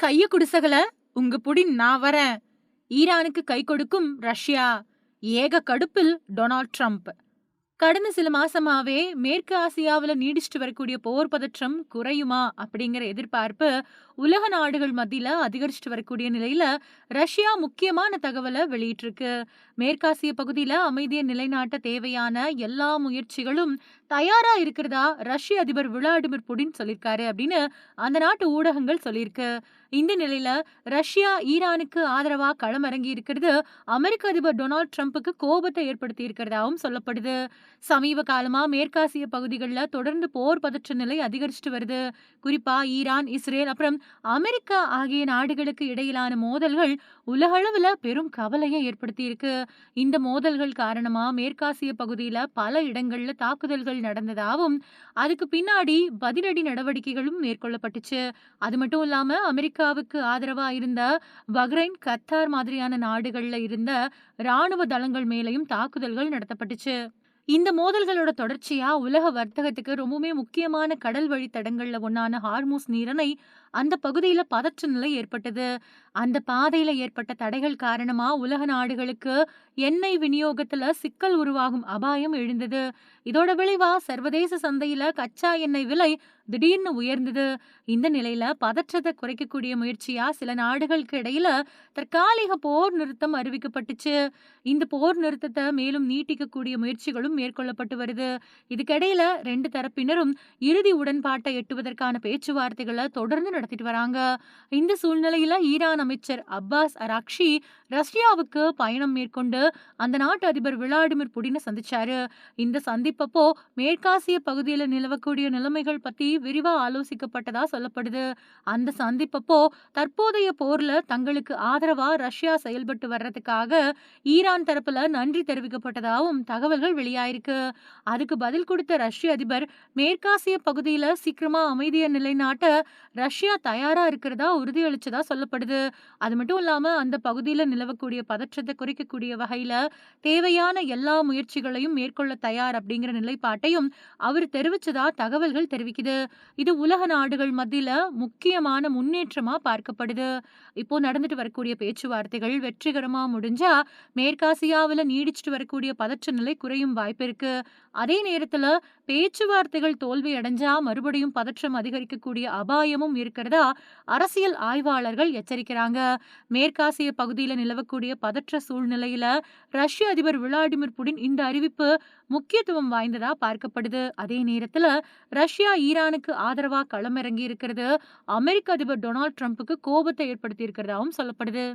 கைய குடு சகல, உங்க புடி நான் வரேன். ஈரானுக்கு கை கொடுக்கும் ரஷ்யா. ஏக கடுப்பில் டொனால்ட் ட்ரம்ப். கடந்த சில மாசமாவே மேற்கு ஆசியாவுல நீடிச்சுட்டு வரக்கூடிய போர் பதற்றம் குறையுமா அப்படிங்கிற எதிர்பார்ப்பு உலக நாடுகள் மத்தியில அதிகரிச்சுட்டு வரக்கூடிய நிலையில ரஷ்யா முக்கியமான தகவலை வெளியிட்டிருக்கு. மேற்காசிய பகுதியில அமைதியை நிலைநாட்ட தேவையான எல்லா முயற்சிகளும் தயாரா இருக்கிறதா ரஷ்ய அதிபர் விளாடிமிர் புடின் சொல்லியிருக்காரு அப்படின்னு அந்த நாட்டு ஊடகங்கள் சொல்லியிருக்கு. இந்த நிலையில ரஷ்யா ஈரானுக்கு ஆதரவா களமிறங்கி இருக்கிறது அமெரிக்க அதிபர் டொனால்ட் ட்ரம்புக்கு கோபத்தை ஏற்படுத்தி இருக்கிறதாவும் சொல்லப்படுது. சமீப காலமா மேற்காசிய பகுதிகளில் தொடர்ந்து போர் பதற்ற நிலை அதிகரிச்சுட்டு வருது. குறிப்பா ஈரான், இஸ்ரேல் அப்புறம் அமெரிக்கா ஆகிய நாடுகளுக்கு இடையிலான மோதல்கள் உலகளவுல பெரும் கவலையை ஏற்படுத்தி இருக்கு. இந்த மோதல்கள் காரணமா மேற்காசிய பகுதியில பல இடங்கள்ல தாக்குதல்கள் நடந்ததாகவும் அதுக்கு பின்னாடி பதிலடி நடவடிக்கைகளும் மேற்கொள்ளப்பட்டுச்சு. அது மட்டும் இல்லாம அமெரிக்காவுக்கு ஆதரவா இருந்த பஹ்ரைன், கத்தார் மாதிரியான நாடுகள்ல இருந்த ராணுவ தளங்கள் மேலையும் தாக்குதல்கள் நடத்தப்பட்டுச்சு. இந்த மோதல்களோட தொடர்ச்சியா உலக வர்த்தகத்துக்கு ரொம்பவுமே முக்கியமான கடல் வழி தடங்கள்ல ஒண்ணான ஹார்மூஸ் நீரிணை அந்த பகுதியில பதற்ற நிலை ஏற்பட்டது. அந்த பாதையில ஏற்பட்ட தடைகள் காரணமா உலக நாடுகளுக்கு எண்ணெய் விநியோகத்துல சிக்கல் உருவாகும் அபாயம் எழுந்தது. இதோட விளைவா சர்வதேச சந்தையில கச்சா எண்ணெய் விலை திடீர்னு உயர்ந்தது. இந்த நிலையில பதற்றத்தை குறைக்கக்கூடிய முயற்சியா சில நாடுகளுக்கு இடையில தற்காலிக போர் நிறுத்தம் அறிவிக்கப்பட்டுச்சு. இந்த போர் நிறுத்தத்தை மேலும் நீட்டிக்கக்கூடிய முயற்சிகளும் மேற்கொள்ளப்பட்டு வருது. இதுக்கிடையில ரெண்டு தரப்பினரும் இறுதி உடன்பாட்டை எட்டுவதற்கான பேச்சுவார்த்தைகளை தொடர்ந்து நடத்திட்டு வராங்க. இந்த சூழ்நிலையில ஈரான் அமைச்சர் அப்பாஸ் அராக்ஷி ரஷ்யாவுக்கு பயணம் மேற்கொண்டு அந்த நாட்டு அதிபர் விளாடிமிர் புடினை சந்திச்சாரு. இந்த சந்திப்பப்போ மேற்காசிய பகுதியில நிலவக்கூடிய நிலைமைகள் பத்தி விரிவா ஆலோசிக்கப்பட்டதா சொல்லப்படுது. அந்த சந்திப்பப்போ தற்போதைய போர்ல தங்களுக்கு ஆதரவா ரஷ்யா செயல்பட்டு வர்றதுக்காக ஈரான் தரப்புல நன்றி தெரிவிக்கப்பட்டதாகவும் தகவல்கள் வெளியாயிருக்கு. அதுக்கு பதில் கொடுத்த ரஷ்ய அதிபர் மேற்காசிய பகுதியில சீக்கிரமா அமைதியை நிலைநாட்ட ரஷ்யா தயாரா இருக்கிறதா உறுதியளிச்சதா சொல்லப்படுது. அது மட்டும் இல்லாம அந்த பகுதியில நிலவக்கூடிய பதற்றத்தை குறைக்கக்கூடிய வகையில தேவையான எல்லா முயற்சிகளையும் மேற்கொள்ள தயார் அப்படிங்கிற நிலைப்பாட்டையும் அவர் தெரிவிச்சதா தகவல்கள் தெரிவிக்குது. இது உலக நாடுகள் மத்தியில முக்கியமான முன்னேற்றமா பார்க்கப்படுது. இப்போ நடந்துட்டு வரக்கூடிய பேச்சுவார்த்தைகள் வெற்றிகரமா முடிஞ்சா மேற்காசியாவில் நீடிச்சுட்டு வரக்கூடிய பதற்ற நிலை குறையும் வாய்ப்பு இருக்கு. அதே நேரத்துல பேச்சுவார்த்தைகள் தோல்வி அடைஞ்சா மறுபடியும் பதற்றம் அதிகரிக்கக்கூடிய அபாயமும் இருக்கிறதா அரசியல் ஆய்வாளர்கள் எச்சரிக்கிறாங்க. மேற்காசிய பகுதியில நிலவக்கூடிய பதற்ற சூழ்நிலையில ரஷ்ய அதிபர் விளாடிமிர் புடின் இந்த அறிவிப்பு முக்கியத்துவம் வாய்ந்ததா பார்க்கப்படுது. அதே நேரத்துல ரஷ்யா ஈரானுக்கு ஆதரவா களமிறங்கி இருக்கிறது அமெரிக்க அதிபர் டொனால்ட் ட்ரம்புக்கு கோபத்தை ஏற்படுத்தி இருக்கிறதாவும் சொல்லப்படுது.